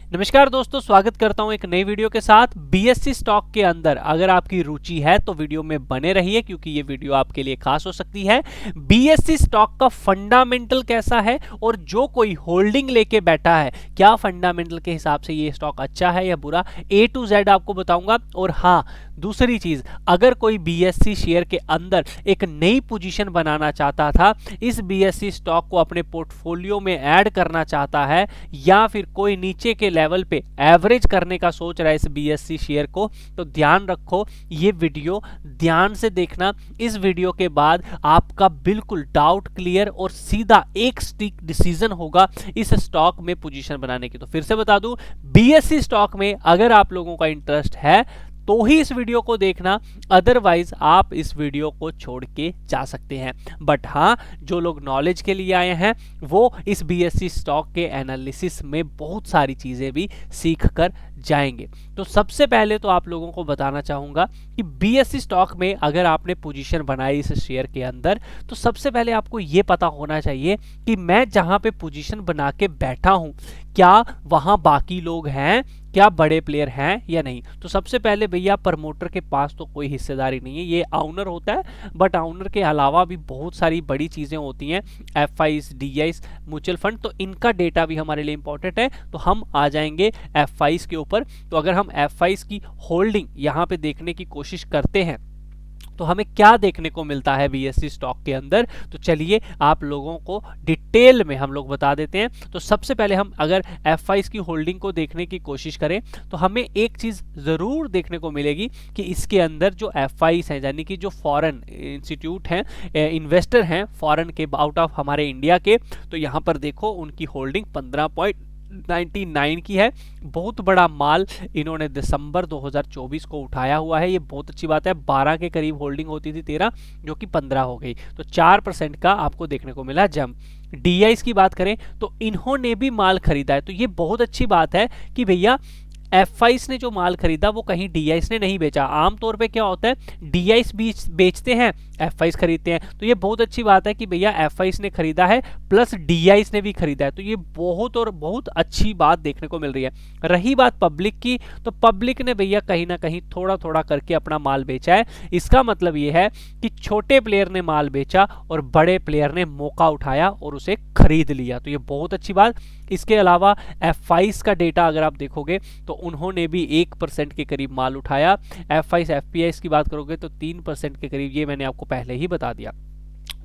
नमस्कार दोस्तों, स्वागत करता हूं एक नई वीडियो के साथ। बीएससी स्टॉक के अंदर अगर आपकी रुचि है तो वीडियो में बने रहिए, क्योंकि ये वीडियो आपके लिए खास हो सकती है। बीएससी स्टॉक का फंडामेंटल कैसा है और जो कोई होल्डिंग लेके बैठा है, क्या फंडामेंटल के हिसाब से ये स्टॉक अच्छा है या बुरा, ए टू जेड आपको बताऊंगा। और हाँ, दूसरी चीज, अगर कोई बीएससी शेयर के अंदर एक नई पोजीशन बनाना चाहता था, इस बीएससी स्टॉक को अपने पोर्टफोलियो में ऐड करना चाहता है, या फिर कोई नीचे के लेवल पे एवरेज करने का सोच रहा है इस बीएससी शेयर को, तो ध्यान रखो, ये वीडियो ध्यान से देखना। इस वीडियो के बाद आपका बिल्कुल डाउट क्लियर और सीधा एक स्टिक डिसीजन होगा इस स्टॉक में पोजीशन बनाने की। तो फिर से बता दूं, बीएससी स्टॉक में अगर आप लोगों का इंटरेस्ट है तो ही इस वीडियो को देखना, अदरवाइज आप इस वीडियो को छोड़ के जा सकते हैं। बट हाँ, जो लोग नॉलेज के लिए आए हैं वो इस बीएससी स्टॉक के एनालिसिस में बहुत सारी चीजें भी सीख कर जाएंगे। तो सबसे पहले तो आप लोगों को बताना चाहूंगा कि बीएससी स्टॉक में अगर आपने पोजीशन बनाई इस शेयर के अंदर, तो सबसे पहले आपको ये पता होना चाहिए कि मैं जहां पे पोजीशन बना के बैठा हूं, क्या वहां बाकी लोग हैं, क्या बड़े प्लेयर हैं या नहीं। तो सबसे पहले भैया, प्रमोटर के पास तो कोई हिस्सेदारी नहीं है, ये ऑनर होता है। बट ऑनर के अलावा भी बहुत सारी बड़ी चीजें होती हैं, एफआईज, डीआईज, म्यूचुअल फंड, तो इनका डेटा भी हमारे लिए इंपॉर्टेंट है। तो हम आ जाएंगे एफआईज के ऊपर। तो अगर हम एफआईज की होल्डिंग यहाँ पे देखने की कोशिश करते हैं तो हमें क्या देखने को मिलता है बीएससी स्टॉक के अंदर, तो चलिए आप लोगों को डिटेल में हम लोग बता देते हैं। तो सबसे पहले हम अगर एफआईज की होल्डिंग को देखने की कोशिश करें तो हमें एक चीज जरूर देखने को मिलेगी कि इसके अंदर जो एफआईज हैं, यानी कि जो फॉरेन इंस्टीट्यूट हैं, इन्वेस्टर हैं फॉरेन के, आउट ऑफ हमारे इंडिया के, तो यहाँ पर देखो उनकी होल्डिंग 15.99 की है। बहुत बड़ा माल इन्होंने दिसंबर 2024 को उठाया हुआ है, ये बहुत अच्छी बात है। 12 के करीब होल्डिंग होती थी, 13 जो कि 15 हो गई, तो 4% का आपको देखने को मिला जंप। डीआईस की बात करें तो इन्होंने भी माल खरीदा है, तो ये बहुत अच्छी बात है कि भैया एफआईस ने जो माल खरीदा वो कहीं डीआईस ने नहीं बेचा। आमतौर पे क्या होता है, डीआईस बेचते हैं, एफआईस खरीदते हैं, तो ये बहुत अच्छी बात है कि भैया एफआईस ने खरीदा है प्लस डीआईस ने भी खरीदा है, तो ये बहुत और बहुत अच्छी बात देखने को मिल रही है। रही बात पब्लिक की, तो पब्लिक ने भैया कहीं ना कहीं थोड़ा थोड़ा करके अपना माल बेचा है। इसका मतलब ये है कि छोटे प्लेयर ने माल बेचा और बड़े प्लेयर ने मौका उठाया और उसे खरीद लिया, तो ये बहुत अच्छी बात। इसके अलावा एफआईस का डेटा अगर आप देखोगे तो उन्होंने भी 1% के करीब माल उठाया। एफआईस एफपीआईस की बात करोगे तो 3% के करीब, ये मैंने आपको पहले ही बता दिया।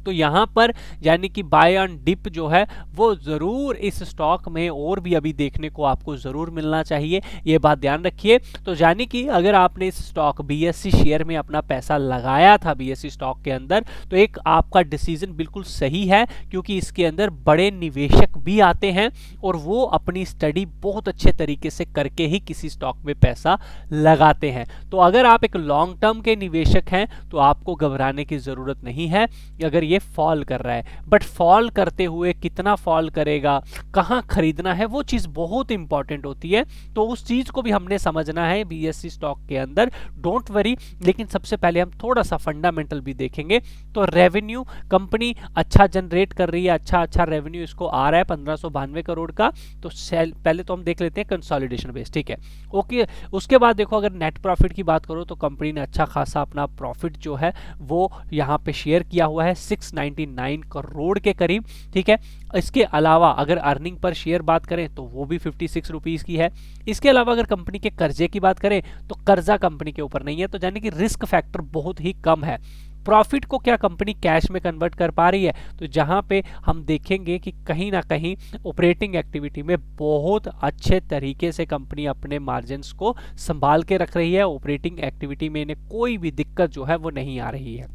तो यहाँ पर यानी कि बाय ऑन डिप जो है वो जरूर इस स्टॉक में और भी अभी देखने को आपको जरूर मिलना चाहिए, ये बात ध्यान रखिए। तो यानी कि अगर आपने इस स्टॉक बीएससी शेयर में अपना पैसा लगाया था बीएससी स्टॉक के अंदर, तो एक आपका डिसीजन बिल्कुल सही है, क्योंकि इसके अंदर बड़े निवेशक भी आते हैं और वो अपनी स्टडी बहुत अच्छे तरीके से करके ही किसी स्टॉक में पैसा लगाते हैं। तो अगर आप एक लॉन्ग टर्म के निवेशक हैं तो आपको घबराने की जरूरत नहीं है अगर ये फॉल कर रहा है। बट फॉल करते हुए कितना फॉल करेगा, कहां खरीदना है, वो चीज बहुत इंपॉर्टेंट होती है। तो उस चीज को भी हमने समझना है बीएससी स्टॉक के अंदर। डोंट वरी, लेकिन सबसे पहले हम थोड़ा सा फंडामेंटल भी देखेंगे। तो रेवेन्यू कंपनी अच्छा जनरेट कर रही है, अच्छा रेवेन्यू इसको आ रहा है 1592 करोड़ का। तो पहले तो हम देख लेते हैं कंसोलिडेशन बेस, ठीक है, ओके। उसके बाद देखो, अगर नेट प्रॉफिट की बात करो तो कंपनी ने अच्छा खासा अपना प्रॉफिट जो है वो यहाँ पे शेयर किया हुआ है 699 करोड़ के करीब, ठीक है। इसके अलावा अगर अर्निंग पर शेयर बात करें तो वो भी 56 रुपीस की है। इसके अलावा अगर कंपनी के कर्जे की बात करें तो कर्जा कंपनी के ऊपर नहीं है, तो यानी कि रिस्क फैक्टर बहुत ही कम है। प्रॉफिट को क्या कंपनी कैश में कन्वर्ट कर पा रही है, तो जहां पे हम देखेंगे कि कहीं ना कहीं ऑपरेटिंग एक्टिविटी में बहुत अच्छे तरीके से कंपनी अपने मार्जिन्स को संभाल के रख रही है। ऑपरेटिंग एक्टिविटी में इन्हें कोई भी दिक्कत जो है वो नहीं आ रही है।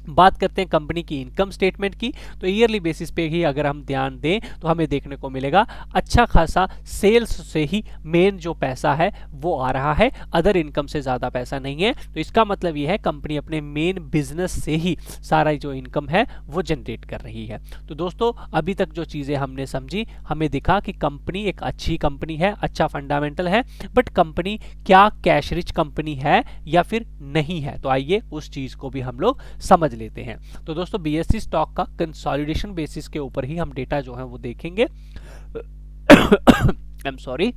बात करते हैं कंपनी की इनकम स्टेटमेंट की, तो ईयरली बेसिस पे ही अगर हम ध्यान दें तो हमें देखने को मिलेगा अच्छा खासा सेल्स से ही मेन जो पैसा है वो आ रहा है, अदर इनकम से ज़्यादा पैसा नहीं है। तो इसका मतलब ये है कंपनी अपने मेन बिजनेस से ही सारा जो इनकम है वो जनरेट कर रही है। तो दोस्तों, अभी तक जो चीज़ें हमने समझी, हमें दिखा कि कंपनी एक अच्छी कंपनी है, अच्छा फंडामेंटल है, बट कंपनी क्या कैश रिच कंपनी है या फिर नहीं है, तो आइए उस चीज़ को भी हम लोग समझ लेते हैं। तो दोस्तों, बीएससी स्टॉक का कंसोलिडेशन बेसिस के ऊपर ही हम डेटा जो है वो देखेंगे। I am sorry.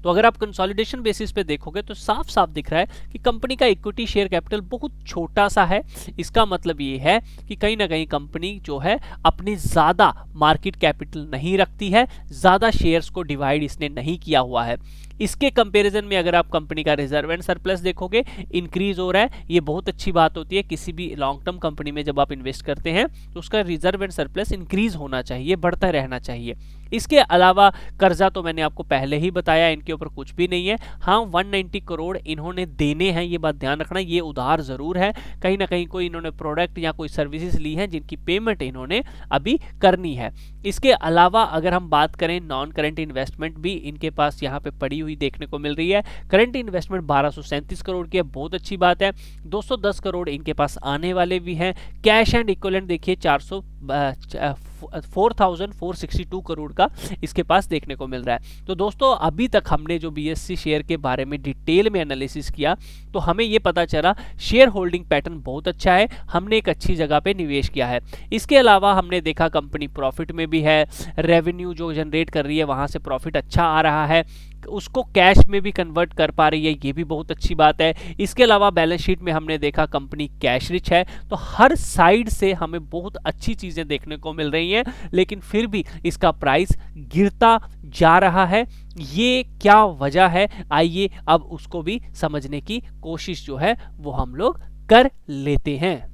तो अगर आप कंसोलिडेशन बेसिस पे देखोगे तो साफ साफ दिख रहा है कि कंपनी का इक्विटी शेयर कैपिटल बहुत छोटा सा है। इसका मतलब ये है कि कहीं ना कहीं कंपनी जो है अपनी ज़्यादा मार्केट कैपिटल नहीं रखती है, ज़्यादा शेयर्स को डिवाइड इसने नहीं किया हुआ है। इसके कंपैरिजन में अगर आप कंपनी का रिजर्व एंड सरप्लस देखोगे इंक्रीज हो रहा है। ये बहुत अच्छी बात होती है, किसी भी लॉन्ग टर्म कंपनी में जब आप इन्वेस्ट करते हैं तो उसका रिजर्व एंड सरप्लस इंक्रीज होना चाहिए, बढ़ता रहना चाहिए। इसके अलावा कर्जा तो मैंने आपको पहले ही बताया, इनके ऊपर कुछ भी नहीं है। हाँ 190 करोड़ इन्होंने देने हैं, ये बात ध्यान रखना, ये उधार जरूर है। कहीं ना कहीं कोई इन्होंने प्रोडक्ट या कोई सर्विसेज ली हैं जिनकी पेमेंट इन्होंने अभी करनी है। इसके अलावा अगर हम बात करें नॉन करंट इन्वेस्टमेंट भी इनके पास यहाँ पे पड़ी हुई देखने को मिल रही है। करंट इन्वेस्टमेंट 1237 करोड़ की है, बहुत अच्छी बात है। 210 करोड़ इनके पास आने वाले भी हैं। कैश एंड इक्विवेलेंट देखिए 4462 करोड़ का इसके पास देखने को मिल रहा है। तो दोस्तों अभी तक हमने जो बीएससी शेयर के बारे में डिटेल में एनालिसिस किया तो हमें ये पता चला शेयर होल्डिंग पैटर्न बहुत अच्छा है, हमने एक अच्छी जगह पे निवेश किया है। इसके अलावा हमने देखा कंपनी प्रॉफिट में भी है, रेवेन्यू जो जनरेट कर रही है वहां से प्रॉफिट अच्छा आ रहा है, उसको कैश में भी कन्वर्ट कर पा रही है, ये भी बहुत अच्छी बात है। इसके अलावा बैलेंस शीट में हमने देखा कंपनी कैश रिच है। तो हर साइड से हमें बहुत अच्छी चीजें देखने को मिल रही हैं, लेकिन फिर भी इसका प्राइस गिरता जा रहा है। ये क्या वजह है, आइए अब उसको भी समझने की कोशिश जो है वो हम लोग कर लेते हैं।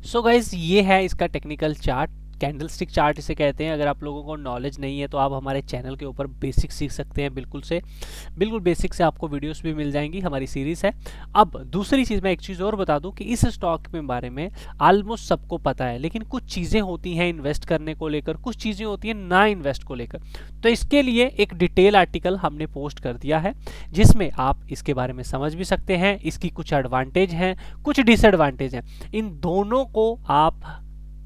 सो गाइज ये है इसका टेक्निकल चार्ट, कैंडलस्टिक चार्ट इसे कहते हैं। अगर आप लोगों को नॉलेज नहीं है तो आप हमारे चैनल के ऊपर बेसिक सीख सकते हैं, बिल्कुल बेसिक से आपको वीडियोस भी मिल जाएंगी, हमारी सीरीज़ है। अब दूसरी चीज़, मैं एक चीज़ और बता दूं कि इस स्टॉक के बारे में ऑलमोस्ट सबको पता है, लेकिन कुछ चीज़ें होती हैं इन्वेस्ट करने को लेकर, कुछ चीज़ें होती हैं ना इन्वेस्ट को लेकर। तो इसके लिए एक डिटेल आर्टिकल हमने पोस्ट कर दिया है जिसमें आप इसके बारे में समझ भी सकते हैं। इसकी कुछ एडवांटेज हैं, कुछ डिसएडवांटेज हैं, इन दोनों को आप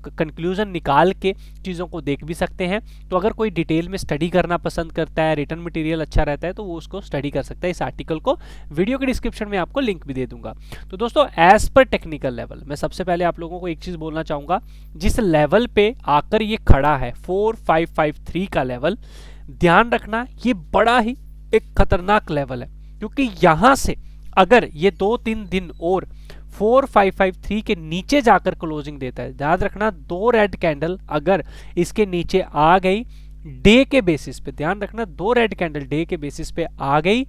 कंक्लूजन निकाल के चीज़ों को देख भी सकते हैं। तो अगर कोई डिटेल में स्टडी करना पसंद करता है, रिटर्न मटेरियल अच्छा रहता है, तो वो उसको स्टडी कर सकता है। इस आर्टिकल को वीडियो के डिस्क्रिप्शन में आपको लिंक भी दे दूंगा। तो दोस्तों एज पर टेक्निकल लेवल, मैं सबसे पहले आप लोगों को एक चीज़ बोलना चाहूँगा, जिस लेवल पे आकर ये खड़ा है 4553 का लेवल, ध्यान रखना ये बड़ा ही एक खतरनाक लेवल है, क्योंकि यहाँ से अगर ये 2-3 दिन और 4553 के नीचे जाकर क्लोजिंग देता है, याद रखना 2 रेड कैंडल अगर इसके नीचे आ गई डे के बेसिस पे, ध्यान रखना 2 रेड कैंडल डे के बेसिस पे आ गई,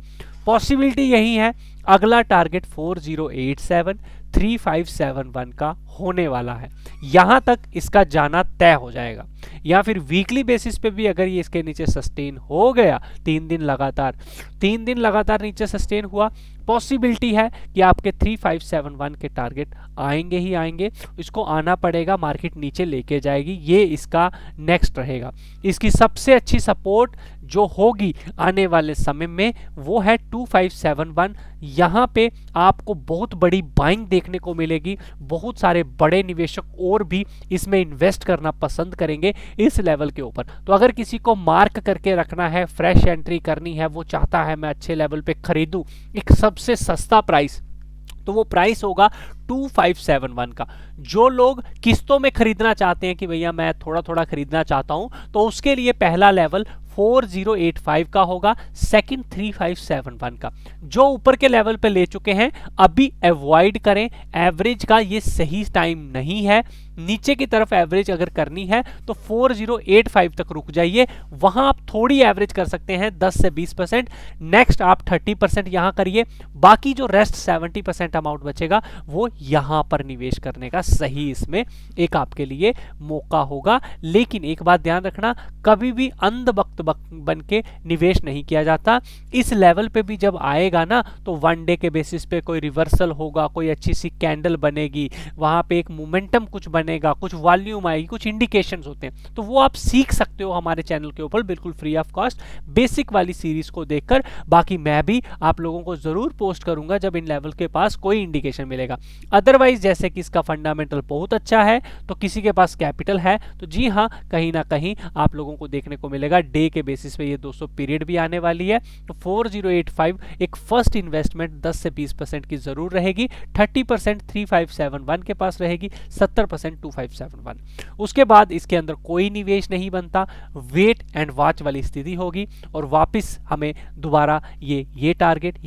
पॉसिबिलिटी यही है अगला टारगेट 4087-3571 का होने वाला है। यहां तक इसका जाना तय हो जाएगा। या फिर वीकली बेसिस पे भी अगर ये इसके नीचे सस्टेन हो गया 3 दिन लगातार नीचे सस्टेन हुआ, पॉसिबिलिटी है कि आपके 3571 के टारगेट आएंगे ही आएंगे। इसको आना पड़ेगा, मार्केट नीचे लेके जाएगी, ये इसका नेक्स्ट रहेगा। इसकी सबसे अच्छी सपोर्ट जो होगी आने वाले समय में वो है 2571। यहाँ पे आपको बहुत बड़ी बाइंग देखने को मिलेगी, बहुत सारे बड़े निवेशक और भी इसमें इन्वेस्ट करना पसंद करेंगे इस लेवल के ऊपर। तो अगर किसी को मार्क करके रखना है, फ्रेश एंट्री करनी है, वो चाहता है मैं अच्छे लेवल पे खरीदूं एक सबसे सस्ता प्राइस, तो वो प्राइस होगा 2571 का। जो लोग किस्तों में खरीदना चाहते हैं कि भैया मैं थोड़ा थोड़ा खरीदना चाहता हूं, तो उसके लिए पहला लेवल 4085 का होगा, सेकंड 3571 का। जो ऊपर के लेवल पे ले चुके हैं अभी अवॉइड करें, एवरेज का ये सही टाइम नहीं है। नीचे की तरफ एवरेज अगर करनी है तो 4085 तक रुक जाइए, वहां आप थोड़ी एवरेज कर सकते हैं 10 से 20%। नेक्स्ट आप 30% यहां करिए, बाकी जो रेस्ट 70% अमाउंट बचेगा वो यहां पर निवेश करने का सही इसमें एक आपके लिए मौका होगा। लेकिन एक बात ध्यान रखना, कभी भी अंधभक्त बन के निवेश नहीं किया जाता। इस लेवल पे भी जब आएगा ना तो वन डे के बेसिस पे कोई रिवर्सल होगा, कोई अच्छी सी कैंडल बनेगी, वहां पे एक मोमेंटम कुछ बनेगा, कुछ वॉल्यूम आएगी, कुछ इंडिकेशंस होते हैं, तो वो आप सीख सकते हो हमारे चैनल के ऊपर बिल्कुल फ्री ऑफ कॉस्ट बेसिक वाली सीरीज को देखकर। बाकी मैं भी आप लोगों को जरूर पोस्ट करूंगा जब इन लेवल के पास कोई इंडिकेशन मिलेगा। अदरवाइज जैसे कि इसका फंडामेंटल बहुत अच्छा है, तो किसी के पास कैपिटल है, तो जी हाँ कहीं ना कहीं आप लोगों को देखने को मिलेगा डे के बेसिस पे ये 200 पीरियड भी आने वाली है। तो 4085 एक फर्स्ट इन्वेस्टमेंट 10 से 20% की जरूर रहेगी, 30% 3571 के पास रहेगी, 70% 2571। उसके बाद इसके अंदर कोई निवेश नहीं बनता, वेट एंड वॉच वाली स्थिति होगी और वापस हमें दोबारा ये टारगेट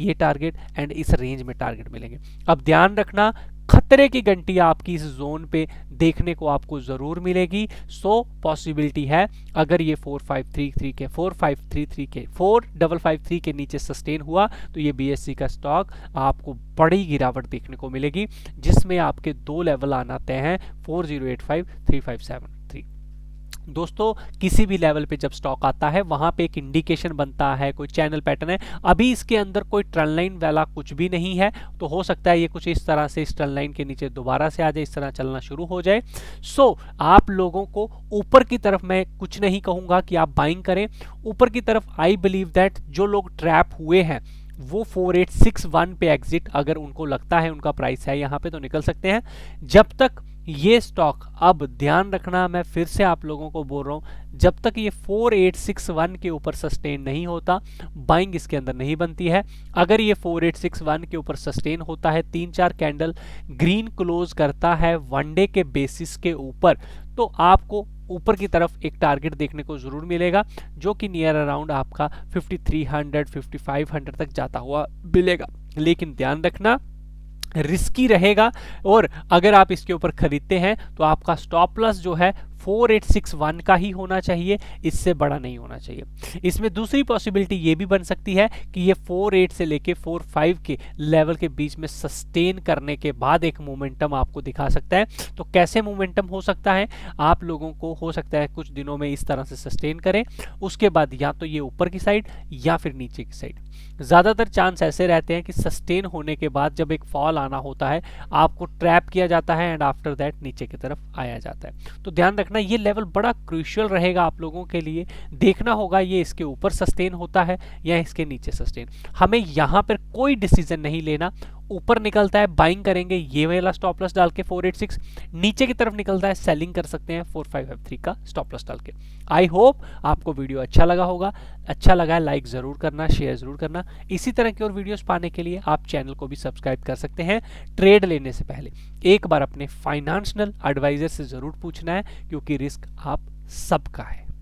एंड इस रेंज में टारगेट मिलेंगे। अब ध्यान रखना, खतरे की घंटी आपकी इस जोन पे देखने को आपको जरूर मिलेगी। सो पॉसिबिलिटी है अगर ये 4553 के नीचे सस्टेन हुआ तो ये बीएससी का स्टॉक आपको बड़ी गिरावट देखने को मिलेगी, जिसमें आपके दो लेवल आना तय हैं, 4085 3573। दोस्तों किसी भी लेवल पे जब स्टॉक आता है वहां पे एक इंडिकेशन बनता है, कोई चैनल पैटर्न है। अभी इसके अंदर कोई ट्रेंड लाइन वाला कुछ भी नहीं है, तो हो सकता है ये कुछ इस तरह से इस ट्रेंड लाइन के नीचे दोबारा से आ जाए, इस तरह चलना शुरू हो जाए। सो आप लोगों को ऊपर की तरफ मैं कुछ नहीं कहूंगा कि आप बाइंग करें, ऊपर की तरफ आई बिलीव दैट जो लोग ट्रैप हुए हैं वो 4861 पे एग्जिट अगर उनको लगता है उनका प्राइस है यहाँ पे तो निकल सकते हैं। जब तक ये स्टॉक, अब ध्यान रखना मैं फिर से आप लोगों को बोल रहा हूँ, जब तक ये 4861 के ऊपर सस्टेन नहीं होता बाइंग इसके अंदर नहीं बनती है। अगर ये 4861 के ऊपर सस्टेन होता है, 3-4 कैंडल ग्रीन क्लोज करता है वनडे के बेसिस के ऊपर, तो आपको ऊपर की तरफ एक टारगेट देखने को जरूर मिलेगा जो कि नियर अराउंड आपका 5300 5500 तक जाता हुआ मिलेगा। लेकिन ध्यान रखना रिस्की रहेगा, और अगर आप इसके ऊपर खरीदते हैं तो आपका स्टॉप लॉस जो है 4861 का ही होना चाहिए, इससे बड़ा नहीं होना चाहिए। इसमें दूसरी पॉसिबिलिटी ये भी बन सकती है कि ये 48 से लेके 45 के लेवल के बीच में सस्टेन करने के बाद एक मोमेंटम आपको दिखा सकता है। तो कैसे मोमेंटम हो सकता है, आप लोगों को हो सकता है कुछ दिनों में इस तरह से सस्टेन करें, उसके बाद या तो ये ऊपर की साइड या फिर नीचे की साइड। ज़्यादातर चांस ऐसे रहते हैं कि सस्टेन होने के बाद जब एक फॉल आना होता है आपको ट्रैप किया जाता है एंड आफ्टर दैट नीचे की तरफ आया जाता है। तो ध्यान रखना ये लेवल बड़ा क्रूशियल रहेगा आप लोगों के लिए, देखना होगा ये इसके ऊपर सस्टेन होता है या इसके नीचे सस्टेन। हमें यहाँ पर कोई डिसीजन नहीं लेना, ऊपर निकलता है बाइंग करेंगे ये वाला स्टॉप लॉस डाल के 486, नीचे की तरफ निकलता है सेलिंग कर सकते हैं 4553 का स्टॉप लॉस डाल के। आई होप आपको वीडियो अच्छा लगा होगा, अच्छा लगा है लाइक जरूर करना, शेयर जरूर करना। इसी तरह की और वीडियोस पाने के लिए आप चैनल को भी सब्सक्राइब कर सकते हैं। ट्रेड लेने से पहले एक बार अपने फाइनेंशियल एडवाइजर से जरूर पूछना है, क्योंकि रिस्क आप सबका है।